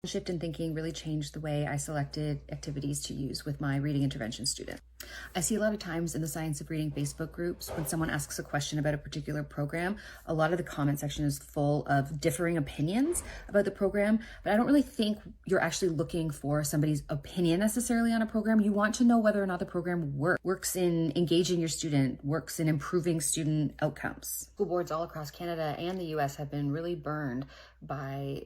Shift in thinking really changed the way I selected activities to use with my reading intervention students. I see a lot of times in the Science of Reading Facebook groups, when someone asks a question about a particular program, a lot of the comment section is full of differing opinions about the program, but I don't really think you're actually looking for somebody's opinion necessarily on a program. You want to know whether or not the program works in engaging your student, works in improving student outcomes. School boards all across Canada and the US have been really burned by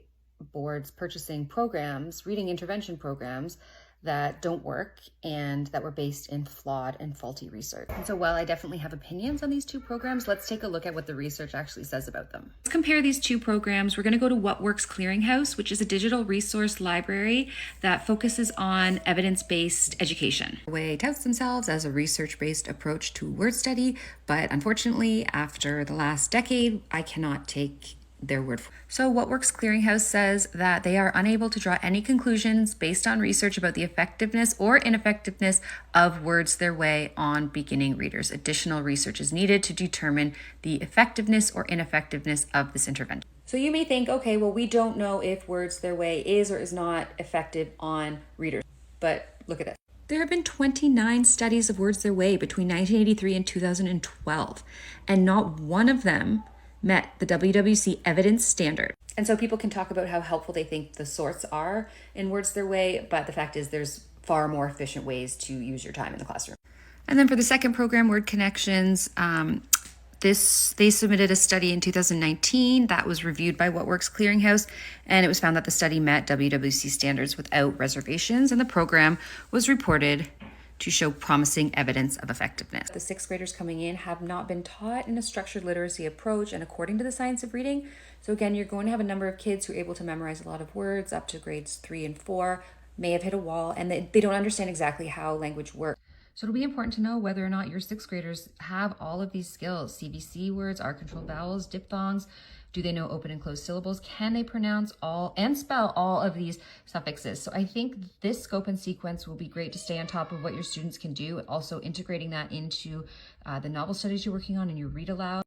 boards purchasing programs, reading intervention programs that don't work and that were based in flawed and faulty research. And so while I definitely have opinions on these two programs, let's take a look at what the research actually says about them. Let's compare these two programs. We're going to go to What Works Clearinghouse, which is a digital resource library that focuses on evidence-based education. Way touts themselves as a research-based approach to word study, but unfortunately, after the last decade, I cannot take their word for it. So What Works Clearinghouse says that they are unable to draw any conclusions based on research about the effectiveness or ineffectiveness of Words Their Way on beginning readers. Additional research is needed to determine the effectiveness or ineffectiveness of this intervention. So you may think, okay, well, we don't know if Words Their Way is or is not effective on readers, but look at this. There have been 29 studies of Words Their Way between 1983 and 2012, and not one of them met the WWC evidence standard. And so people can talk about how helpful they think the sorts are in Words Their Way, but the fact is there's far more efficient ways to use your time in the classroom. And then for the second program, Word Connections, they submitted a study in 2019 that was reviewed by What Works Clearinghouse, and it was found that the study met WWC standards without reservations, and the program was reported to show promising evidence of effectiveness. The sixth graders coming in have not been taught in a structured literacy approach and according to the Science of Reading. So again, you're going to have a number of kids who are able to memorize a lot of words up to grades 3 and 4, may have hit a wall, and they don't understand exactly how language works. So it'll be important to know whether or not your sixth graders have all of these skills: CVC words, R-controlled vowels, diphthongs. Do they know open and closed syllables? Can they pronounce all and spell all of these suffixes? So I think this scope and sequence will be great to stay on top of what your students can do, also integrating that into the novel studies you're working on in your read aloud.